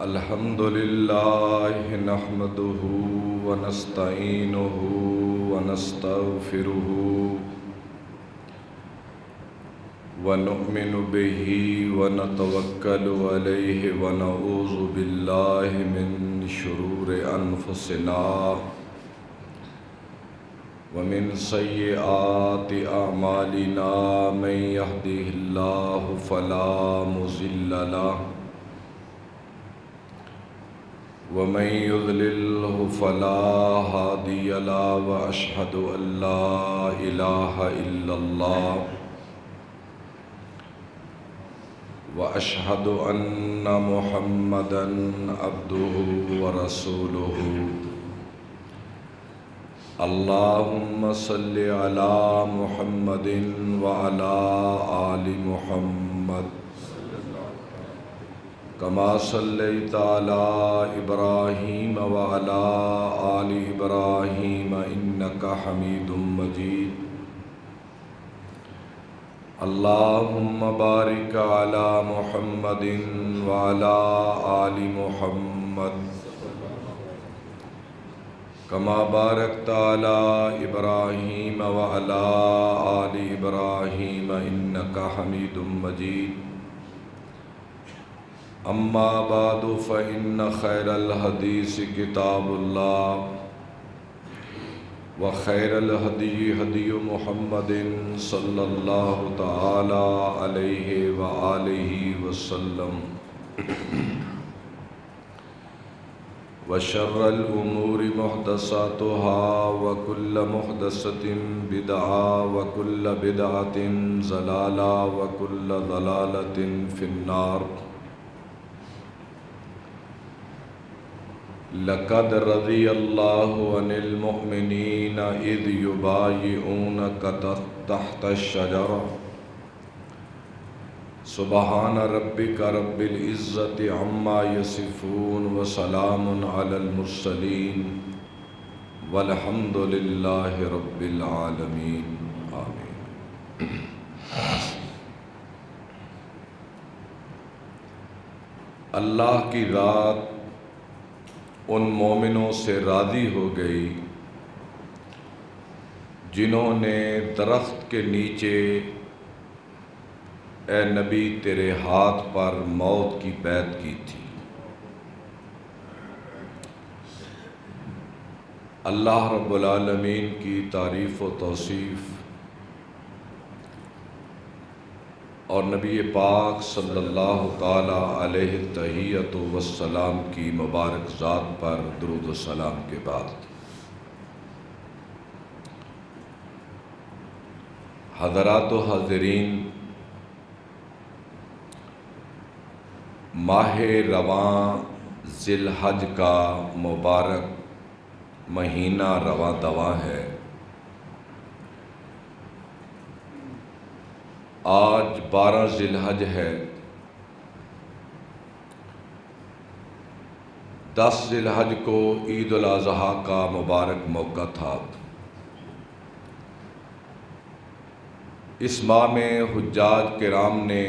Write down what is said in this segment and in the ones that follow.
الحمد لله نحمده ونستعينه ونستغفره ونؤمن به ونتوكل عليه ونعوذ بالله من شرور أنفسنا ومن سيئات أعمالنا من يهده الله فلا مضل له ومن يضلله فلا هادي له وأشهد أن لا إله إلا الله وأشهد أن محمدًا عبده ورسوله اللهم صل على محمد وعلى آل محمد كما صليت على إبراهيم وعلى آل إبراهيم إنك حميد مجيد اللهم بارك على محمد وعلى آل محمد كما باركت على إبراهيم وعلى آل إبراهيم إنك حميد مجيد أما بعد فإن خير الحديث كتاب الله وخير الهدي هدي محمد صلى الله تعالى عليه وآله وسلم وشر الأمور محدثاتها وكل محدثة بدعة وكل بدعة ضلالة وكل ضلالة في النار لقد رضي الله عن المؤمنين إذ يبايعونك تحت الشجرة سبحان ربك رب العزة عما يصفون وسلام على المرسلين والحمد لله رب العالمين آمين۔ اللہ کی ذات ان مومنوں سے راضی ہو گئی جنہوں نے درخت کے نیچے اے نبی تیرے ہاتھ پر موت کی بیعت کی تھی۔ اللہ رب العالمین کی تعریف و توصیف اور نبی پاک صلی اللہ تعالی علیہ تحیۃ والسلام کی مبارک ذات پر درود و سلام کے بعد حضرات و حاضرین، ماہ رواں ذی الحج کا مبارک مہینہ رواں دواں ہے۔ آج 12 ذی الحج ہے۔ 10 ذی الحج کو عید الاضحیٰ کا مبارک موقع تھا۔ اس ماہ میں حجاج کرام نے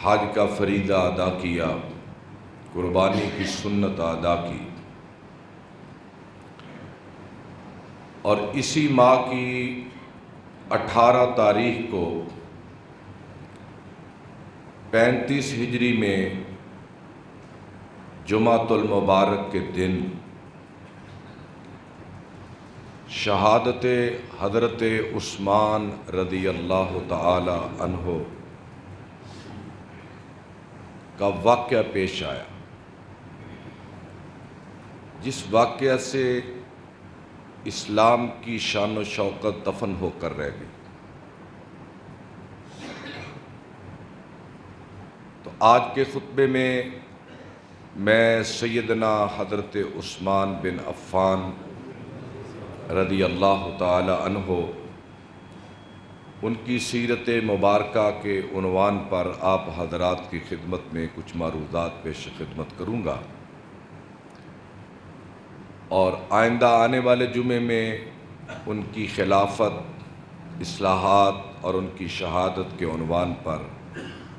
حج کا فریضہ ادا کیا، قربانی کی سنت ادا کی، اور اسی ماہ کی 18 تاریخ کو 35 ہجری میں جمعۃ المبارک کے دن شہادت حضرت عثمان رضی اللہ تعالی عنہ کا واقعہ پیش آیا، جس واقعہ سے اسلام کی شان و شوکت دفن ہو کر رہ گئی۔ تو آج کے خطبے میں سیدنا حضرت عثمان بن عفان رضی اللہ تعالی عنہ ان کی سیرت مبارکہ کے عنوان پر آپ حضرات کی خدمت میں کچھ معروضات پیش خدمت کروں گا، اور آئندہ آنے والے جمعے میں ان کی خلافت، اصلاحات اور ان کی شہادت کے عنوان پر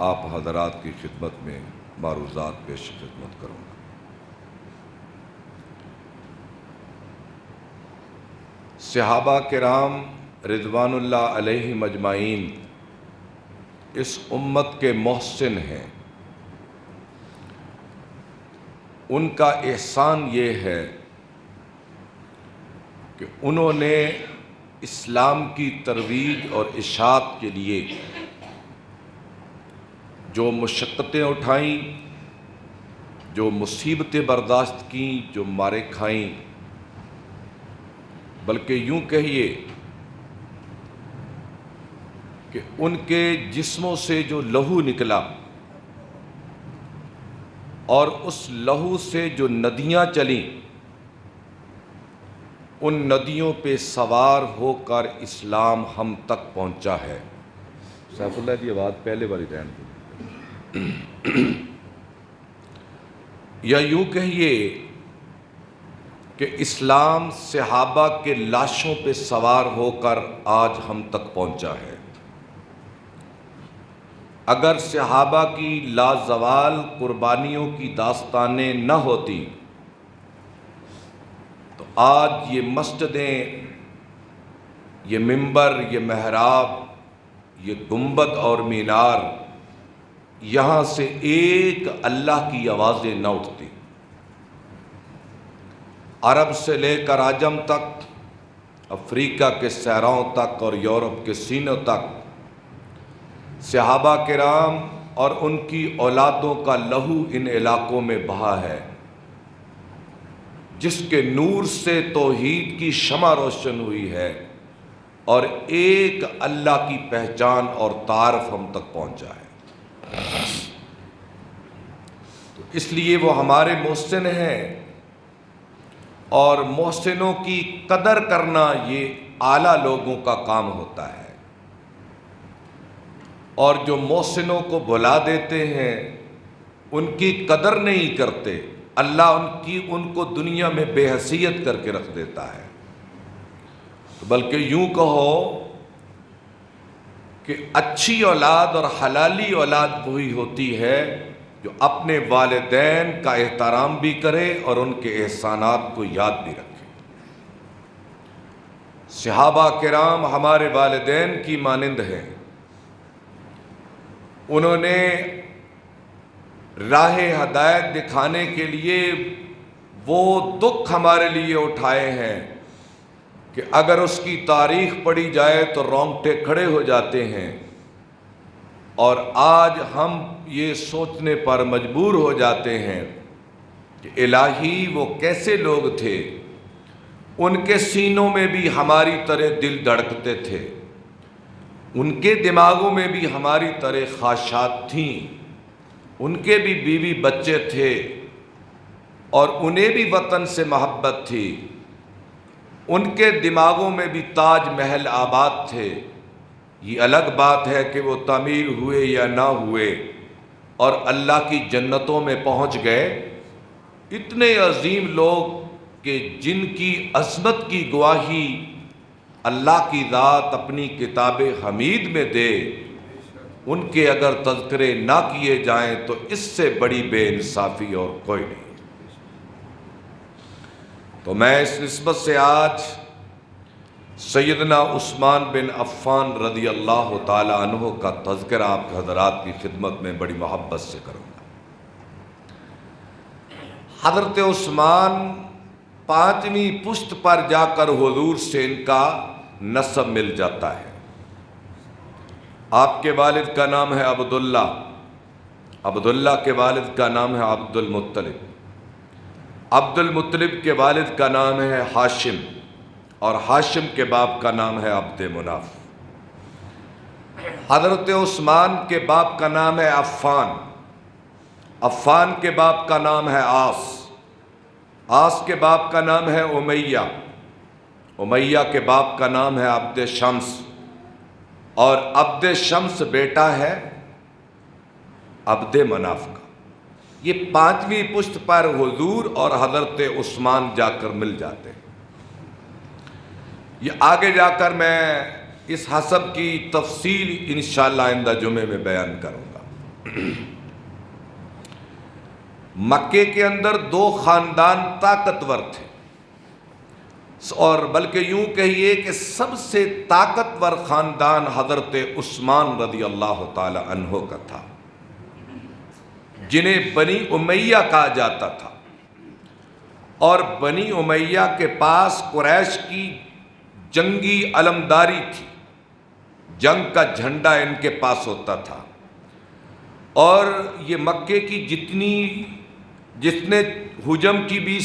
آپ حضرات کی خدمت میں معروضات پیش خدمت کروں گا۔ صحابہ کرام رضوان اللہ علیہم اجمعین اس امت کے محسن ہیں۔ ان کا احسان یہ ہے کہ انہوں نے اسلام کی ترویج اور اشاعت کے لیے جو مشقتیں اٹھائیں، جو مصیبتیں برداشت کیں، جو مارے کھائیں، بلکہ یوں کہیے کہ ان کے جسموں سے جو لہو نکلا اور اس لہو سے جو ندیاں چلیں، ان ندیوں پہ سوار ہو کر اسلام ہم تک پہنچا ہے۔ سیف اللہ کی آواز پہلے والی رہن دو۔ یا یوں کہیے کہ اسلام صحابہ کے لاشوں پہ سوار ہو کر آج ہم تک پہنچا ہے۔ اگر صحابہ کی لازوال قربانیوں کی داستانیں نہ ہوتی تو آج یہ مسجدیں، یہ منبر، یہ محراب، یہ گنبد اور مینار، یہاں سے ایک اللہ کی آوازیں نہ اٹھتی۔ عرب سے لے کر عجم تک، افریقہ کے صحراؤں تک اور یورپ کے سینوں تک صحابہ کرام اور ان کی اولادوں کا لہو ان علاقوں میں بہا ہے، جس کے نور سے توحید کی شمع روشن ہوئی ہے اور ایک اللہ کی پہچان اور تعارف ہم تک پہنچا ہے۔ تو اس لیے وہ ہمارے محسن ہیں، اور محسنوں کی قدر کرنا یہ اعلیٰ لوگوں کا کام ہوتا ہے، اور جو محسنوں کو بھلا دیتے ہیں، ان کی قدر نہیں کرتے، اللہ ان کو دنیا میں بے حیثیت کر کے رکھ دیتا ہے۔ بلکہ یوں کہو کہ اچھی اولاد اور حلالی اولاد وہی ہوتی ہے جو اپنے والدین کا احترام بھی کرے اور ان کے احسانات کو یاد بھی رکھے۔ صحابہ کرام ہمارے والدین کی مانند ہیں۔ انہوں نے راہ ہدایت دکھانے کے لیے وہ دکھ ہمارے لیے اٹھائے ہیں کہ اگر اس کی تاریخ پڑھی جائے تو رونگٹے کھڑے ہو جاتے ہیں، اور آج ہم یہ سوچنے پر مجبور ہو جاتے ہیں کہ الہی وہ کیسے لوگ تھے، ان کے سینوں میں بھی ہماری طرح دل دھڑکتے تھے، ان کے دماغوں میں بھی ہماری طرح خواہشات تھیں، ان کے بھی بیوی بچے تھے، اور انہیں بھی وطن سے محبت تھی، ان کے دماغوں میں بھی تاج محل آباد تھے۔ یہ الگ بات ہے کہ وہ تعمیر ہوئے یا نہ ہوئے اور اللہ کی جنتوں میں پہنچ گئے۔ اتنے عظیم لوگ کہ جن کی عظمت کی گواہی اللہ کی ذات اپنی کتاب حمید میں دے، ان کے اگر تذکرے نہ کیے جائیں تو اس سے بڑی بے انصافی اور کوئی نہیں۔ تو میں اس نسبت سے آج سیدنا عثمان بن عفان رضی اللہ تعالی عنہ کا تذکرہ آپ حضرات کی خدمت میں بڑی محبت سے کروں گا۔ حضرت عثمان 5ویں پشت پر جا کر حضور سے ان کا نسب مل جاتا ہے۔ آپ کے والد کا نام ہے عبداللہ، عبداللہ کے والد کا نام ہے عبد المطلب، عبد المطلب کے والد کا نام ہے ہاشم، اور ہاشم کے باپ کا نام ہے عبد مناف۔ حضرت عثمان کے باپ کا نام ہے عفان، عفان کے باپ کا نام ہے عاص، عاص کے باپ کا نام ہے امیہ، امیہ کے باپ کا نام ہے عبد شمس، اور عبد شمس بیٹا ہے عبد مناف کا۔ یہ 5ویں پشت پر حضور اور حضرت عثمان جا کر مل جاتے ہیں۔ یہ آگے جا کر میں اس حسب کی تفصیل انشاءاللہ آئندہ جمعے میں بیان کروں گا۔ مکے کے اندر دو خاندان طاقتور تھے، اور بلکہ یوں کہیے کہ سب سے طاقتور خاندان حضرت عثمان رضی اللہ تعالی عنہ کا تھا، جنہیں بنی امیہ کہا جاتا تھا۔ اور بنی امیہ کے پاس قریش کی جنگی علمداری تھی، جنگ کا جھنڈا ان کے پاس ہوتا تھا، اور یہ مکے کی جتنے حجم کی بھی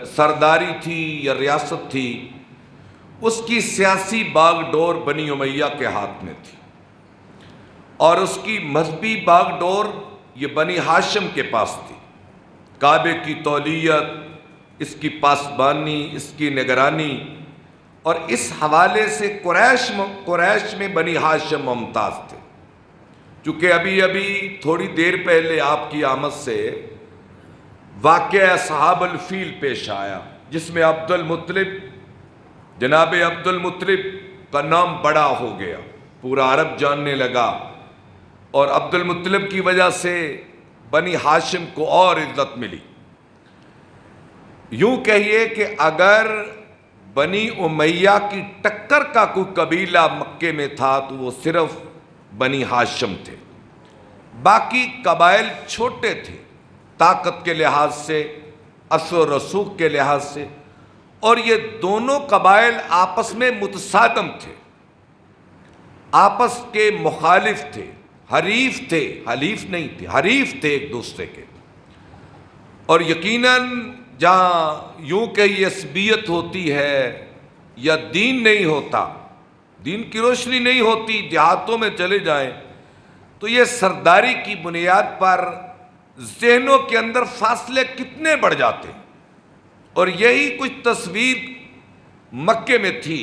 سرداری تھی یا ریاست تھی، اس کی سیاسی باغ ڈور بنی امیہ کے ہاتھ میں تھی، اور اس کی مذہبی باغ ڈور یہ بنی ہاشم کے پاس تھی۔ کعبے کی تولیت، اس کی پاسبانی، اس کی نگرانی، اور اس حوالے سے قریش میں بنی ہاشم ممتاز تھے۔ چونکہ ابھی تھوڑی دیر پہلے آپ کی آمد سے واقعہ اصحاب الفیل پیش آیا، جس میں جناب عبد المطلب کا نام بڑا ہو گیا، پورا عرب جاننے لگا، اور عبد المطلب کی وجہ سے بنی ہاشم کو اور عزت ملی۔ یوں کہیے کہ اگر بنی امیہ کی ٹکر کا کوئی قبیلہ مکے میں تھا تو وہ صرف بنی ہاشم تھے، باقی قبائل چھوٹے تھے طاقت کے لحاظ سے، اثر و رسوخ کے لحاظ سے، اور یہ دونوں قبائل آپس میں متصادم تھے، آپس کے مخالف تھے، حریف تھے، حلیف نہیں تھے، حریف تھے ایک دوسرے کے۔ اور یقیناً جہاں یوں کہ یہ عصبیت ہوتی ہے یا دین نہیں ہوتا، دین کی روشنی نہیں ہوتی، دیہاتوں میں چلے جائیں تو یہ سرداری کی بنیاد پر ذہنوں کے اندر فاصلے کتنے بڑھ جاتے، اور یہی کچھ تصویر مکے میں تھی،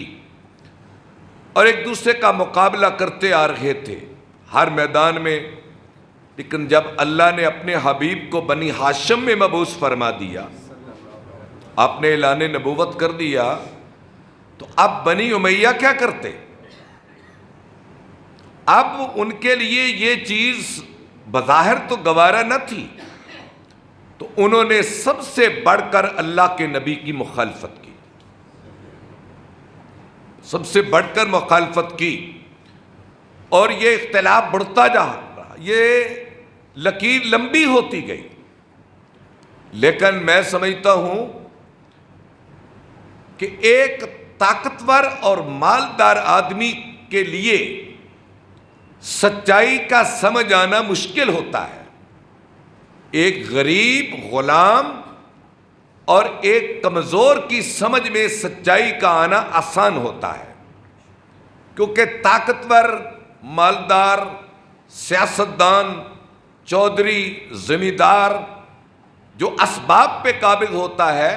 اور ایک دوسرے کا مقابلہ کرتے آ رہے تھے ہر میدان میں۔ لیکن جب اللہ نے اپنے حبیب کو بنی ہاشم میں مبعوث فرما دیا، آپ نے اعلان نبوت کر دیا، تو اب بنی امیہ کیا کرتے؟ اب ان کے لیے یہ چیز بظاہر تو گوارا نہ تھی، تو انہوں نے سب سے بڑھ کر اللہ کے نبی کی مخالفت کی، سب سے بڑھ کر مخالفت کی، اور یہ اختلاف بڑھتا جا رہا، یہ لکیر لمبی ہوتی گئی۔ لیکن میں سمجھتا ہوں کہ ایک طاقتور اور مالدار آدمی کے لیے سچائی کا سمجھ آنا مشکل ہوتا ہے، ایک غریب غلام اور ایک کمزور کی سمجھ میں سچائی کا آنا آسان ہوتا ہے، کیونکہ طاقتور، مالدار، سیاستدان، چودھری، زمیندار جو اسباب پہ قابض ہوتا ہے،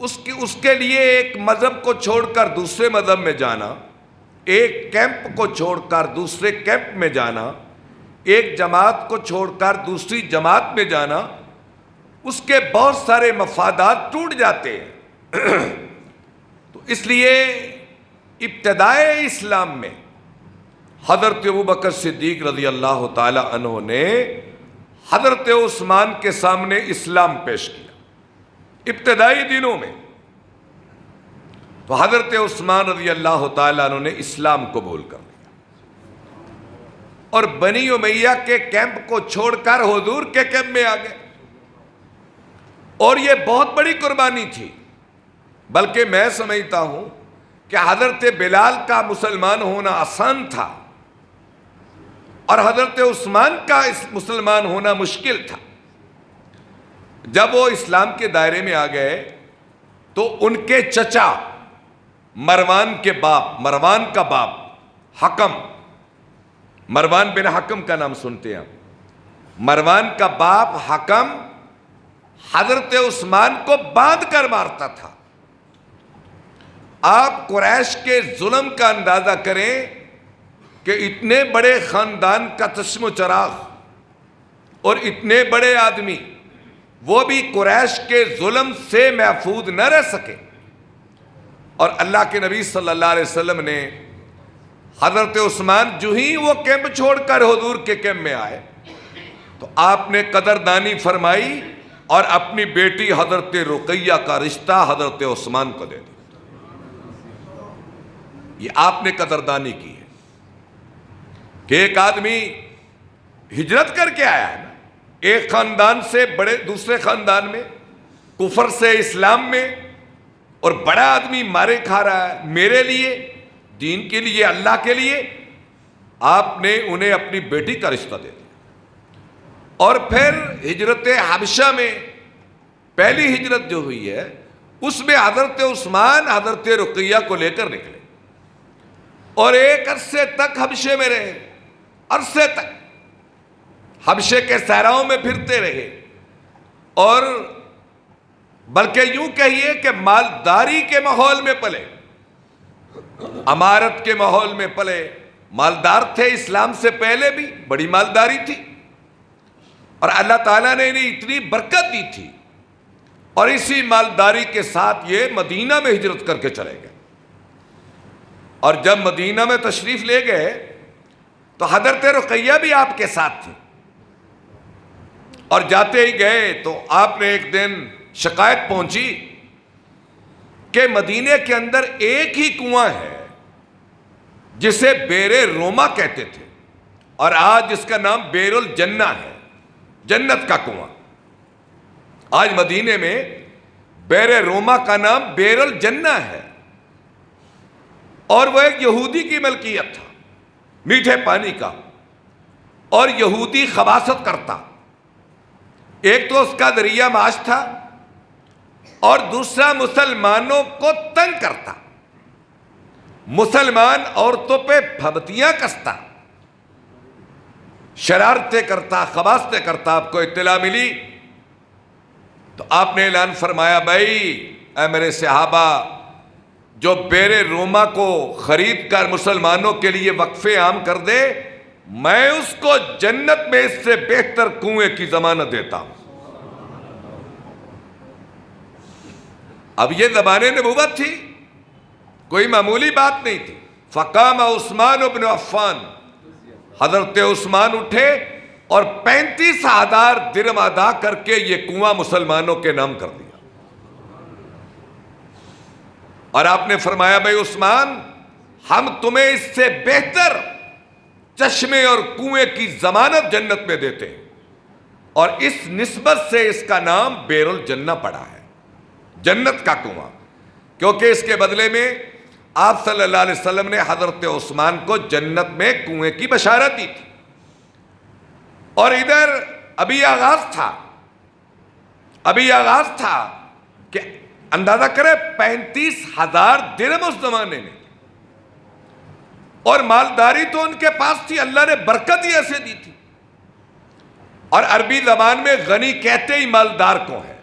اس کے لیے ایک مذہب کو چھوڑ کر دوسرے مذہب میں جانا، ایک کیمپ کو چھوڑ کر دوسرے کیمپ میں جانا، ایک جماعت کو چھوڑ کر دوسری جماعت میں جانا، اس کے بہت سارے مفادات ٹوٹ جاتے ہیں۔ تو اس لیے ابتدائے اسلام میں حضرت ابوبکر صدیق رضی اللہ تعالی عنہ نے حضرت عثمان کے سامنے اسلام پیش کیا، ابتدائی دنوں میں تو حضرت عثمان رضی اللہ تعالیٰ عنہ نے اسلام قبول کر لیا، اور بنی امیہ کے کیمپ کو چھوڑ کر حضور کے کیمپ میں آ گئے، اور یہ بہت بڑی قربانی تھی۔ بلکہ میں سمجھتا ہوں کہ حضرت بلال کا مسلمان ہونا آسان تھا، اور حضرت عثمان کا مسلمان ہونا مشکل تھا۔ جب وہ اسلام کے دائرے میں آ گئے تو ان کے چچا مروان کا باپ حکم، مروان بن حکم کا نام سنتے ہیں، مروان کا باپ حکم حضرت عثمان کو باندھ کر مارتا تھا۔ آپ قریش کے ظلم کا اندازہ کریں کہ اتنے بڑے خاندان کا چشم و چراغ اور اتنے بڑے آدمی، وہ بھی قریش کے ظلم سے محفوظ نہ رہ سکے، اور اللہ کے نبی صلی اللہ علیہ وسلم نے حضرت عثمان جو ہی وہ کیمپ چھوڑ کر حضور کے کیمپ میں آئے تو آپ نے قدردانی فرمائی اور اپنی بیٹی حضرت رقیہ کا رشتہ حضرت عثمان کو دے دیا۔ یہ آپ نے قدردانی کی ہے کہ ایک آدمی ہجرت کر کے آیا ہے نا، ایک خاندان سے بڑے دوسرے خاندان میں، کفر سے اسلام میں، اور بڑا آدمی مارے کھا رہا ہے، میرے لیے، دین کے لیے، اللہ کے لیے آپ نے انہیں اپنی بیٹی کا رشتہ دے دیا۔ اور پھر ہجرت حبشہ میں پہلی ہجرت جو ہوئی ہے اس میں حضرت عثمان حضرت رقیہ کو لے کر نکلے اور ایک عرصے تک حبشے میں رہے، عرصے تک حبشے کے صحراؤں میں پھرتے رہے، اور بلکہ یوں کہیے کہ مالداری کے ماحول میں پلے، امارت کے ماحول میں پلے، مالدار تھے، اسلام سے پہلے بھی بڑی مالداری تھی، اور اللہ تعالیٰ نے انہیں اتنی برکت دی تھی، اور اسی مالداری کے ساتھ یہ مدینہ میں ہجرت کر کے چلے گئے۔ اور جب مدینہ میں تشریف لے گئے تو حضرت رقیہ بھی آپ کے ساتھ تھی، اور جاتے ہی گئے تو آپ نے ایک دن شکایت پہنچی کہ مدینے کے اندر ایک ہی کنواں ہے جسے بیر روما کہتے تھے، اور آج جس کا نام بیر الجنہ ہے، جنت کا کنواں۔ آج مدینے میں بیر روما کا نام بیر الجنہ ہے، اور وہ ایک یہودی کی ملکیت تھا، میٹھے پانی کا، اور یہودی خباثت کرتا۔ ایک تو اس کا ذریعہ معاش تھا، اور دوسرا مسلمانوں کو تنگ کرتا، مسلمان عورتوں پہ پھبتیاں کستا، شرارتیں کرتا، خباثتیں کرتا۔ آپ کو اطلاع ملی تو آپ نے اعلان فرمایا، بھائی اے میرے صحابہ، جو بیر روما کو خرید کر مسلمانوں کے لیے وقف عام کر دے، میں اس کو جنت میں اس سے بہتر کنویں کی ضمانت دیتا ہوں۔ اب یہ زمانے نبوت تھی، کوئی معمولی بات نہیں تھی۔ فقام عثمان بن عفان، حضرت عثمان اٹھے اور 35,000 درہم ادا کر کے یہ کنواں مسلمانوں کے نام کر دیا، اور آپ نے فرمایا، بھائی عثمان، ہم تمہیں اس سے بہتر چشمے اور کنویں کی ضمانت جنت میں دیتے ہیں، اور اس نسبت سے اس کا نام بیر الجنہ پڑا ہے، جنت کا کنواں، کیونکہ اس کے بدلے میں آپ صلی اللہ علیہ وسلم نے حضرت عثمان کو جنت میں کنویں کی بشارت دی تھی۔ اور ادھر ابھی آغاز تھا کہ اندازہ کرے 35,000 درہم اس زمانے میں، اور مالداری تو ان کے پاس تھی، اللہ نے برکت ہی ایسے دی تھی۔ اور عربی زبان میں غنی کہتے ہی مالدار کو ہے،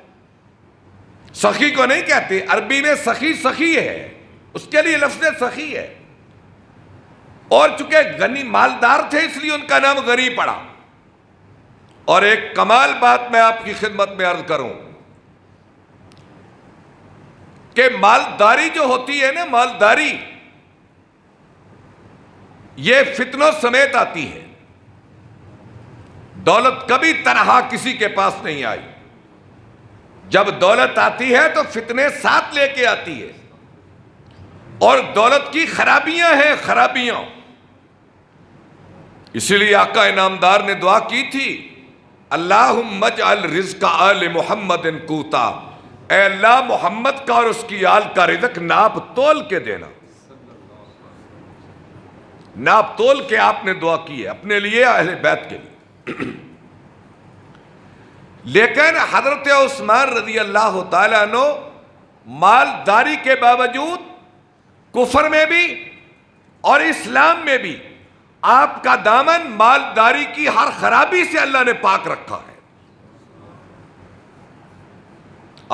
سخی کو نہیں کہتے۔ عربی میں سخی سخی ہے، اس کے لیے لفظ سخی ہے، اور چونکہ غنی مالدار تھے اس لیے ان کا نام غنی پڑا۔ اور ایک کمال بات میں آپ کی خدمت میں عرض کروں کہ مالداری جو ہوتی ہے نا، مالداری یہ فتنوں سمیت آتی ہے۔ دولت کبھی تنہا کسی کے پاس نہیں آئی، جب دولت آتی ہے تو فتنے ساتھ لے کے آتی ہے، اور دولت کی خرابیاں ہیں، خرابیاں۔ اسی لیے آقا انعامدار نے دعا کی تھی، اللہم اجعل رزق آل محمد قوتا، اے اللہ محمد کا اور اس کی آل کا رزق ناپ تول کے دینا۔ ناپ تول کے آپ نے دعا کی ہے اپنے لیے، اہل بیت کے لیے۔ لیکن حضرت عثمان رضی اللہ تعالیٰ عنہ مالداری کے باوجود کفر میں بھی اور اسلام میں بھی آپ کا دامن مالداری کی ہر خرابی سے اللہ نے پاک رکھا ہے۔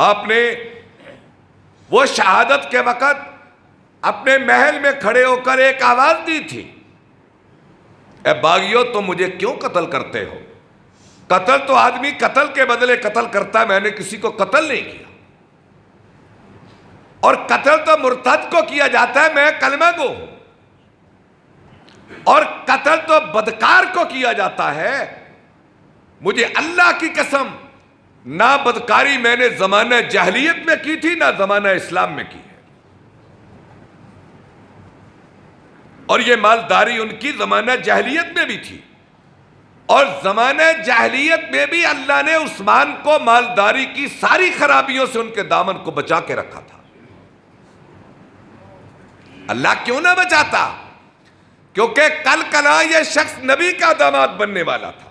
آپ نے وہ شہادت کے وقت اپنے محل میں کھڑے ہو کر ایک آواز دی تھی، اے باغیو تم مجھے کیوں قتل کرتے ہو؟ قتل تو آدمی قتل کے بدلے قتل کرتا ہے، میں نے کسی کو قتل نہیں کیا، اور قتل تو مرتد کو کیا جاتا ہے، میں کلمہ گو ہوں، اور قتل تو بدکار کو کیا جاتا ہے، مجھے اللہ کی قسم نہ بدکاری میں نے زمانہ جاہلیت میں کی تھی نہ زمانہ اسلام میں کی ہے، اور یہ مالداری ان کی زمانہ جاہلیت میں بھی تھی، اور زمانہ جاہلیت میں بھی اللہ نے عثمان کو مالداری کی ساری خرابیوں سے ان کے دامن کو بچا کے رکھا تھا۔ اللہ کیوں نہ بچاتا؟ کیونکہ کل کلا یہ شخص نبی کا داماد بننے والا تھا،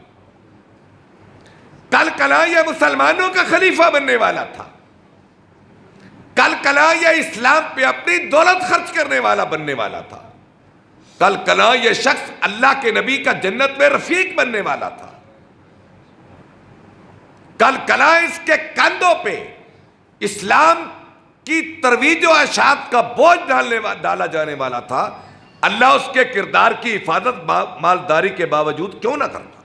کل کلا یہ مسلمانوں کا خلیفہ بننے والا تھا، کل کلا یہ اسلام پہ اپنی دولت خرچ کرنے والا بننے والا تھا، کل کلا یہ شخص اللہ کے نبی کا جنت میں رفیق بننے والا تھا، کل کلا اس کے کندھوں پہ اسلام کی ترویج و اشاعت کا بوجھ ڈالا جانے والا تھا۔ اللہ اس کے کردار کی حفاظت مالداری کے باوجود کیوں نہ کرتا؟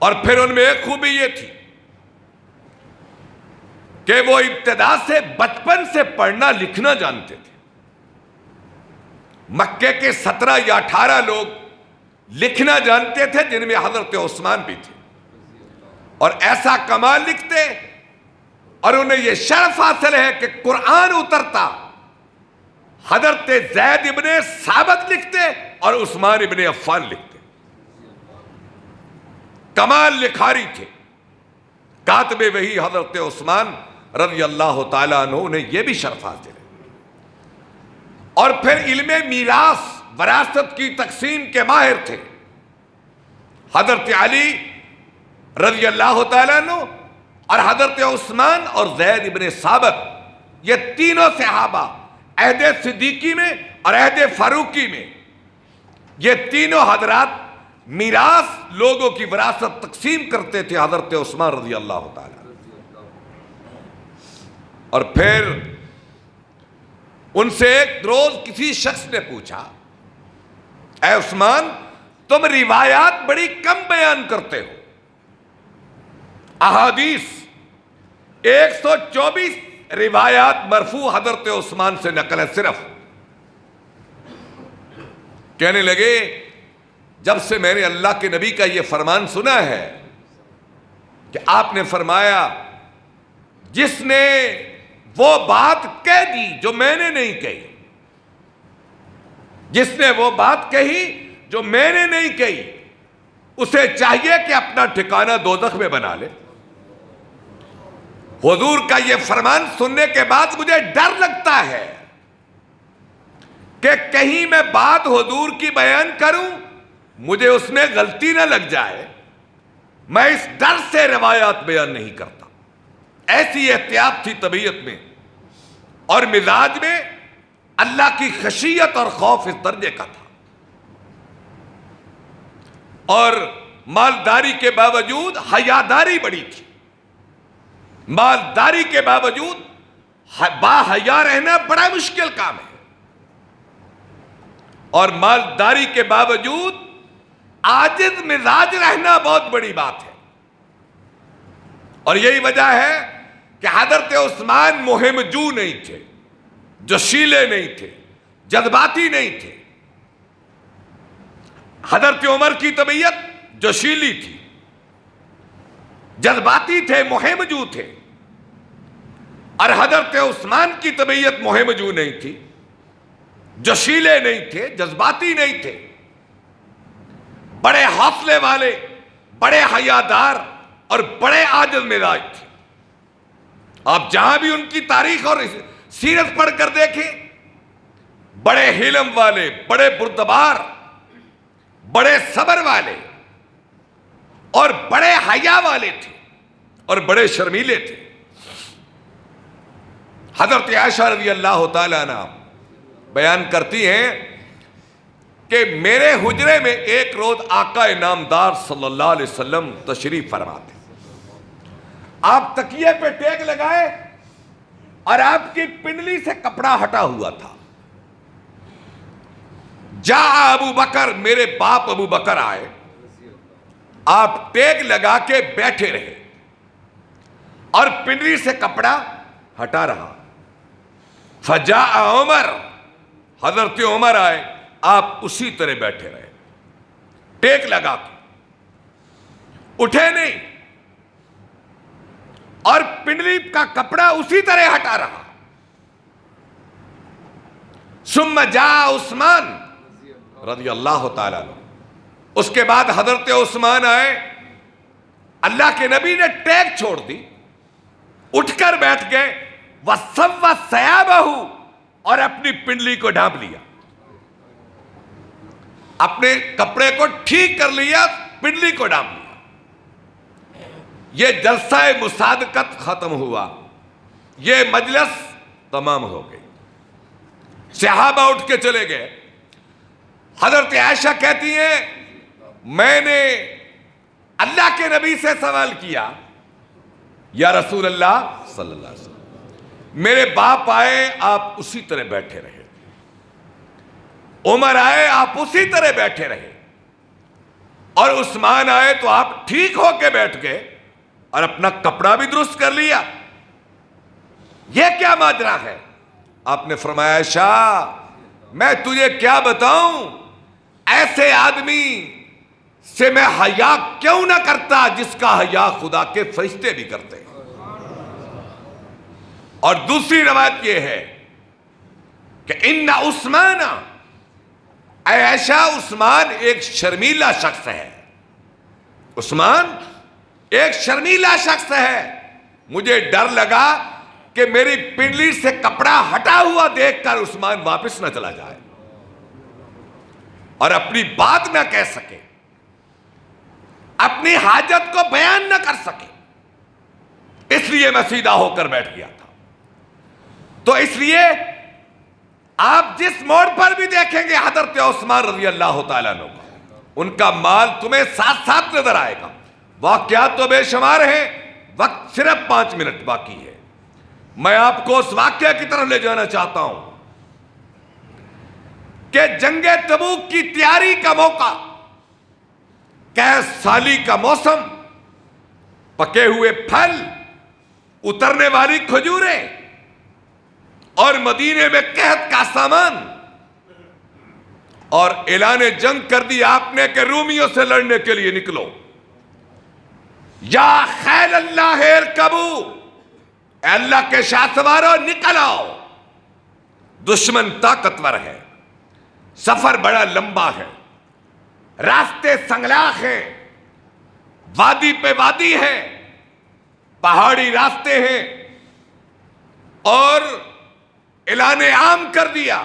اور پھر ان میں ایک خوبی یہ تھی کہ وہ ابتدا سے بچپن سے پڑھنا لکھنا جانتے تھے۔ مکے کے 17 یا 18 لوگ لکھنا جانتے تھے، جن میں حضرت عثمان بھی تھے، اور ایسا کمال لکھتے، اور انہیں یہ شرف حاصل ہے کہ قرآن اترتا حضرت زید ابن ثابت لکھتے اور عثمان ابن عفان لکھتے، کمال لکھاری تھے۔ کاتب وحی حضرت عثمان رضی اللہ تعالیٰ عنہ نے یہ بھی شرف حاصل ہے۔ اور پھر علم میراث وراثت کی تقسیم کے ماہر تھے حضرت علی رضی اللہ تعالیٰ عنہ، اور حضرت عثمان اور زید ابن ثابت، یہ تینوں صحابہ عہد صدیقی میں اور عہد فاروقی میں، یہ تینوں حضرات میراث لوگوں کی وراثت تقسیم کرتے تھے حضرت عثمان رضی اللہ تعالیٰ۔ اور پھر ان سے ایک روز کسی شخص نے پوچھا، اے عثمان، تم روایات بڑی کم بیان کرتے ہو، احادیث 124 روایات مرفوع حضرت عثمان سے نقل ہے صرف۔ کہنے لگے، جب سے میں نے اللہ کے نبی کا یہ فرمان سنا ہے کہ آپ نے فرمایا، جس نے وہ بات کہہ دی جو میں نے نہیں کہی، جس نے وہ بات کہی جو میں نے نہیں کہی، اسے چاہیے کہ اپنا ٹھکانہ دوزخ میں بنا لے۔ حضور کا یہ فرمان سننے کے بعد مجھے ڈر لگتا ہے کہ کہیں میں بات حضور کی بیان کروں، مجھے اس میں غلطی نہ لگ جائے، میں اس ڈر سے روایات بیان نہیں کرتا۔ ایسی احتیاط تھی طبیعت میں اور مزاج میں، اللہ کی خشیت اور خوف اس درجے کا تھا۔ اور مالداری کے باوجود حیاداری بڑی تھی، مالداری کے باوجود با حیا رہنا بڑا مشکل کام ہے، اور مالداری کے باوجود عاجز مزاج رہنا بہت بڑی بات ہے۔ اور یہی وجہ ہے کہ حضرت عثمان مہم جو نہیں تھے، جوشیلے نہیں تھے، جذباتی نہیں تھے۔ حضرت عمر کی طبیعت جوشیلی تھی، جذباتی تھے، مہم جو تھے، اور حضرت عثمان کی طبیعت مہم جو نہیں تھی، جوشیلے نہیں تھے، جذباتی نہیں تھے، بڑے حوصلے والے، بڑے حیادار اور بڑے عاجز مزاج تھے۔ آپ جہاں بھی ان کی تاریخ اور سیرت پڑھ کر دیکھیں، بڑے حلم والے، بڑے بردبار، بڑے صبر والے اور بڑے حیا والے تھے اور بڑے شرمیلے تھے۔ حضرت عائشہ رضی اللہ تعالیٰ عنہ بیان کرتی ہیں کہ میرے حجرے میں ایک روز آقا انعامدار صلی اللہ علیہ وسلم تشریف فرما تھے۔ آپ تکیے پہ ٹیک لگائے اور آپ کی پنڈلی سے کپڑا ہٹا ہوا تھا۔ جا ابو بکر، میرے باپ ابو بکر آئے، آپ ٹیک لگا کے بیٹھے رہے اور پنڈلی سے کپڑا ہٹا رہا۔ فجاء عمر، حضرت عمر آئے، آپ اسی طرح بیٹھے رہے ٹیک لگا کے۔ اٹھے نہیں اور پنڈلی کا کپڑا اسی طرح ہٹا رہا. ثم جاء عثمان رضی اللہ تعالیٰ عنہ. اس کے بعد حضرت عثمان آئے. اللہ کے نبی نے ٹیک چھوڑ دی, اٹھ کر بیٹھ گئے. وَسَوَّ ثِيَابَهُ, اور اپنی پنڈلی کو ڈھانپ لیا, اپنے کپڑے کو ٹھیک کر لیا, پنڈلی کو ڈھانپ لیا. یہ جلسہ مصادقت ختم ہوا, یہ مجلس تمام ہو گئی. صحابہ اٹھ کے چلے گئے. حضرت عائشہ کہتی ہیں میں نے اللہ کے نبی سے سوال کیا, یا رسول اللہ صلی اللہ علیہ وسلم, میرے باپ آئے آپ اسی طرح بیٹھے رہے, عمر آئے آپ اسی طرح بیٹھے رہے, اور عثمان آئے تو آپ ٹھیک ہو کے بیٹھ گئے اور اپنا کپڑا بھی درست کر لیا, یہ کیا ماجرا ہے؟ آپ نے فرمایا عائشہ میں تجھے کیا بتاؤں, ایسے آدمی سے میں حیا کیوں نہ کرتا جس کا حیا خدا کے فرشتے بھی کرتے ہیں. اور دوسری روایت یہ ہے کہ ان عثمان, اے عائشہ عثمان ایک شرمیلا شخص ہے, عثمان ایک شرمیلا شخص ہے. مجھے ڈر لگا کہ میری پنڈلی سے کپڑا ہٹا ہوا دیکھ کر عثمان واپس نہ چلا جائے اور اپنی بات نہ کہہ سکے, اپنی حاجت کو بیان نہ کر سکے, اس لیے میں سیدھا ہو کر بیٹھ گیا تھا. تو اس لیے آپ جس موڑ پر بھی دیکھیں گے حضرت عثمان رضی اللہ تعالیٰ عنہ, ان کا مال تمہیں ساتھ ساتھ نظر آئے گا. واقعات تو بے شمار ہیں, وقت صرف 5 منٹ باقی ہے. میں آپ کو اس واقعہ کی طرف لے جانا چاہتا ہوں کہ جنگ تبوک کی تیاری کا موقع, قحط سالی کا موسم, پکے ہوئے پھل, اترنے والی کھجوریں, اور مدینے میں قحط کا سامان, اور اعلان جنگ کر دی آپ نے کہ رومیوں سے لڑنے کے لیے نکلو. یا خیل اللہ ارکبو, اے اللہ کے شاہ سوارو نکل آؤ, دشمن طاقتور ہے, سفر بڑا لمبا ہے, راستے سنگلاخ ہیں, وادی پہ وادی ہے, پہاڑی راستے ہیں, اور اعلان عام کر دیا.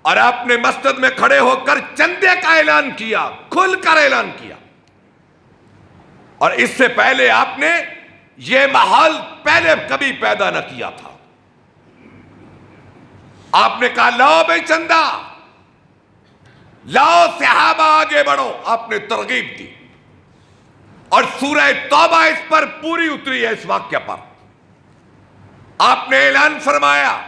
اور آپ نے مسجد میں کھڑے ہو کر چندے کا اعلان کیا, کھل کر اعلان کیا. اور اس سے پہلے آپ نے یہ ماحول پہلے کبھی پیدا نہ کیا تھا. آپ نے کہا لاؤ بھائی چندہ, لاؤ صحابہ آگے بڑھو, آپ نے ترغیب دی. اور سورہ توبہ اس پر پوری اتری ہے, اس واقعہ پر. آپ نے اعلان فرمایا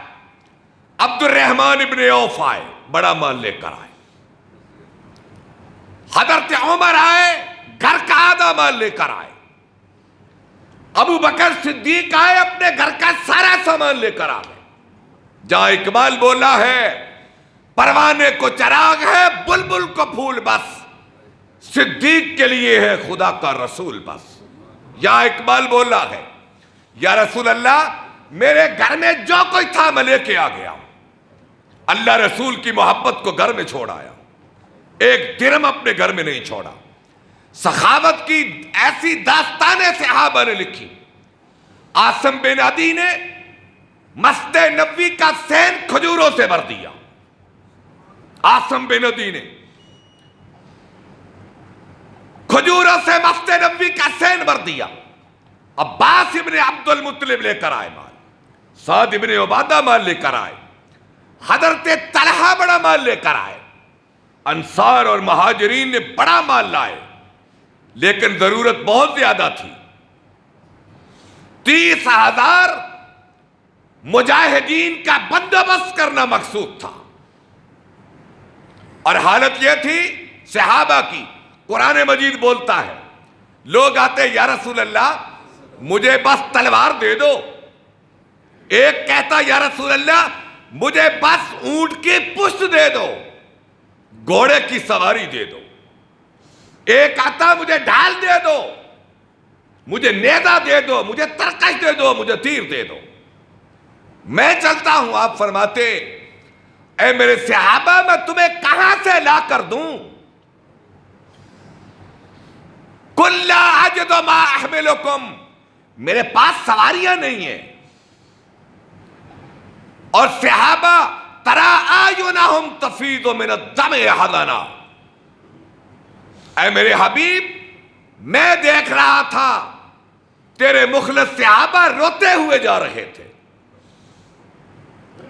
عبد الرحمن ابن عوف آئے, بڑا مال لے کر آئے. حضرت عمر آئے, گھر کا آدھا مال لے کر آئے. ابو بکر صدیق آئے, اپنے گھر کا سارا سامان لے کر آئے. جہاں اقبال بولا ہے پروانے کو چراغ ہے, بلبل کو پھول بس, صدیق کے لیے ہے خدا کا رسول بس. یہاں اقبال بولا ہے یا رسول اللہ میرے گھر میں جو کوئی تھا میں لے کے آ گیا ہوں. اللہ رسول کی محبت کو گھر میں چھوڑ آیا, ایک درم اپنے گھر میں نہیں چھوڑا. سخاوت کی ایسی داستانیں صحابہ نے لکھی. عاصم بن عدی نے مسجد نبوی کا سین کھجوروں سے بھر دیا. عاصم بن عدی نے کھجوروں سے مسجد نبوی کا سین بھر دیا. عباس ابن عبد المطلب لے کر آئے مال, سعد ابن عبادہ مال لے کر آئے, حضرت طلحہ بڑا مال لے کر آئے. انصار اور مہاجرین نے بڑا مال لائے, لیکن ضرورت بہت زیادہ تھی. 30,000 مجاہدین کا بندوبست کرنا مقصود تھا. اور حالت یہ تھی صحابہ کی, قرآن مجید بولتا ہے لوگ آتے یا رسول اللہ مجھے بس تلوار دے دو. ایک کہتا یا رسول اللہ مجھے بس اونٹ کی پشت دے دو, گھوڑے کی سواری دے دو. ایک آتا مجھے ڈھال دے دو، مجھے نیزہ دے دو، مجھے ترکش دے دو، مجھے تیر دے دو، میں چلتا ہوں۔ آپ فرماتے اے میرے صحابہ میں تمہیں کہاں سے لا کر دوں؟ قُل لَا أَجِدُ مَا أَحْمِلُكُمْ، میرے پاس سواریاں نہیں ہیں۔ اور صحابہ تَرَىٰ أَعْيُنَهُمْ تَفِيضُ مِنَ الدَّمْعِ حَزَنًا، اے میرے حبیب میں دیکھ رہا تھا تیرے مخلص صحابہ روتے ہوئے جا رہے تھے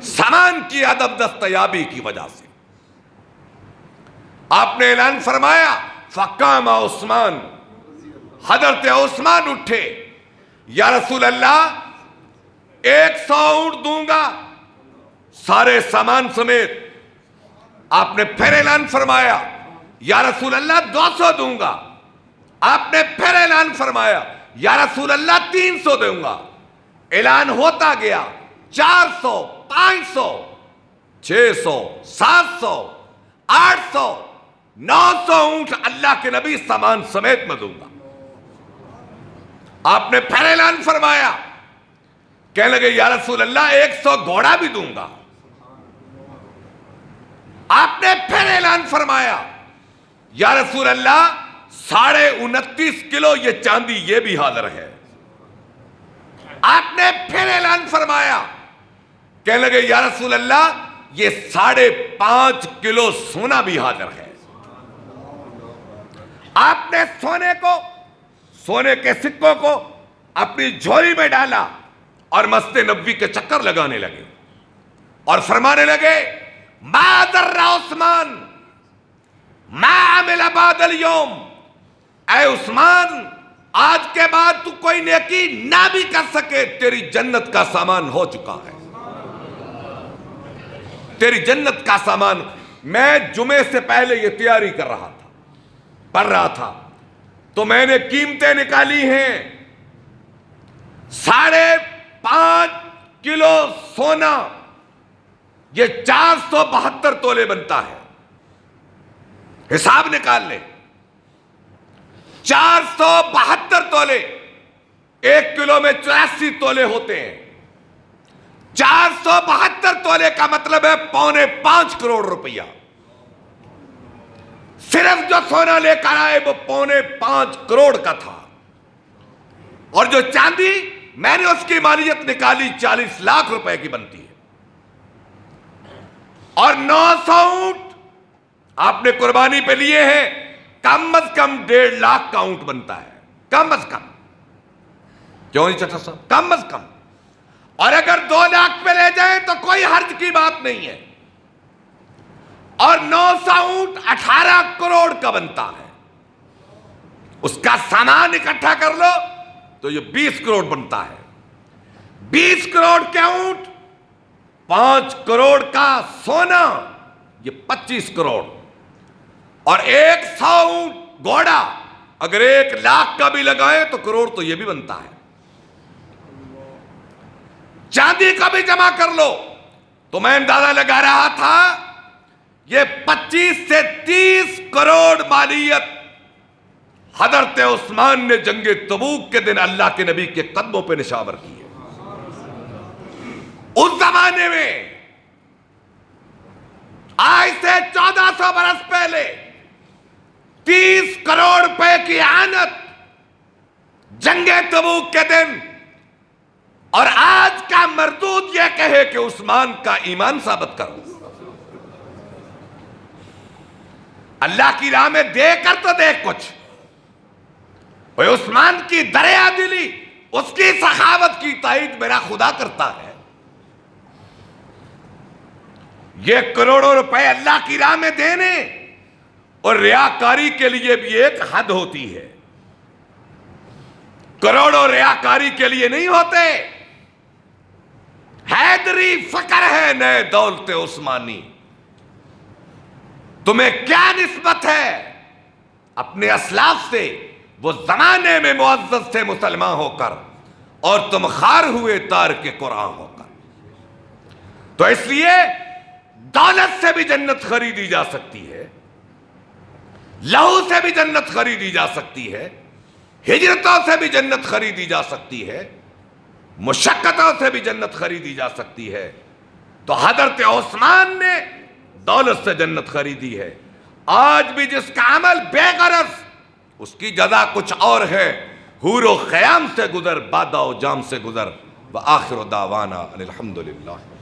سامان کی عدم دستیابی کی وجہ سے۔ آپ نے اعلان فرمایا فقام عثمان، حضرت عثمان اٹھے، یا رسول اللہ 100 اونٹ دوں گا سارے سامان سمیت۔ آپ نے پھر اعلان فرمایا یا رسول اللہ 200 دوں گا۔ آپ نے پھر اعلان فرمایا یا رسول اللہ 300 دوں گا۔ اعلان ہوتا گیا 400، 500، 600، 700، 800، 900 اونٹ اللہ کے نبی سامان سمیت میں دوں گا۔ آپ نے پھر اعلان فرمایا، کہنے لگے یا رسول اللہ 100 گھوڑا بھی دوں گا۔ آپ نے پھر اعلان فرمایا یا رسول اللہ 29.5 کلو یہ چاندی یہ بھی حاضر ہے۔ آپ نے پھر اعلان فرمایا، کہنے لگے یا رسول اللہ یہ 5.5 کلو سونا بھی حاضر ہے۔ آپ نے سونے کے سکوں کو اپنی جھولی میں ڈالا اور مسجد نبوی کے چکر لگانے لگے اور فرمانے لگے ما ضر عثمان ما عمل بعد اليوم، اے عثمان آج کے بعد تو کوئی نیکی نہ بھی کر سکے، تیری جنت کا سامان ہو چکا ہے، تیری جنت کا سامان۔ میں جمعے سے پہلے یہ تیاری کر رہا تھا، پڑھ رہا تھا، تو میں نے قیمتیں نکالی ہیں۔ 5.5 کلو سونا یہ 472 تولے بنتا ہے، حساب نکال لیں۔ 472 تولے، 1 کلو میں 84 تولے ہوتے ہیں۔ 472 تولے کا مطلب ہے 4.25 کروڑ روپیہ۔ صرف جو سونا لے کر آئے وہ 4.25 کروڑ کا تھا، اور جو چاندی میں نے اس کی مالیت نکالی 40 لاکھ روپے کی بنتی ہے۔ اور 900 اونٹ آپ نے قربانی پہ لیے ہیں، کم از کم 1.5 لاکھ کا اونٹ بنتا ہے، کم از کم، کیوں نہیں چچا صاحب، کم از کم۔ اور اگر 2 لاکھ پہ لے جائیں تو کوئی حرج کی بات نہیں ہے۔ اور 900 اونٹ 18 کروڑ کا بنتا ہے، اس کا سامان اکٹھا کر لو تو یہ 20 کروڑ بنتا ہے۔ 20 کروڑ کے اونٹ، 5 کروڑ کا سونا، یہ 25 کروڑ۔ اور 100 اونٹ گھوڑا اگر 1 لاکھ کا بھی لگائے تو کروڑ تو یہ بھی بنتا ہے۔ چاندی کا بھی جمع کر لو تو میں اندازہ لگا رہا تھا یہ 25 سے 30 کروڑ مالیت حضرت عثمان نے جنگ تبوک کے دن اللہ کے نبی کے قدموں پہ نشاور کی ہے۔ اس زمانے میں آج سے 1400 برس پہلے 30 کروڑ روپے کی اعانت جنگ تبوک کے دن، اور آج کا مردود یہ کہے کہ عثمان کا ایمان ثابت کرو۔ اللہ کی راہ میں دے کر تو دیکھ کچھ، عثمان کی دریا دلی، اس کی سخاوت کی تائید میرا خدا کرتا ہے۔ یہ کروڑوں روپے اللہ کی راہ میں دینے اور ریاکاری کے لیے بھی ایک حد ہوتی ہے۔ کروڑوں ریاکاری کے لیے نہیں ہوتے۔ حیدری فقر ہے نئے دولت عثمانی۔ تمہیں کیا نسبت ہے اپنے اسلاف سے، وہ زمانے میں معزز تھے مسلمان ہو کر، اور تم خار ہوئے تارک قرآن ہو کر۔ تو اس لیے دولت سے بھی جنت خریدی جا سکتی ہے، لہو سے بھی جنت خریدی جا سکتی ہے، ہجرتوں سے بھی جنت خریدی جا سکتی ہے، مشقتوں سے بھی جنت خریدی جا سکتی ہے، تو حضرت عثمان نے دولت سے جنت خریدی ہے۔ آج بھی جس کا عمل بے غرض، اس کی جزا کچھ اور ہے، حور و خیام سے گزر، بادہ و جام سے گزر۔ وآخر دعوانا ان الحمدللہ۔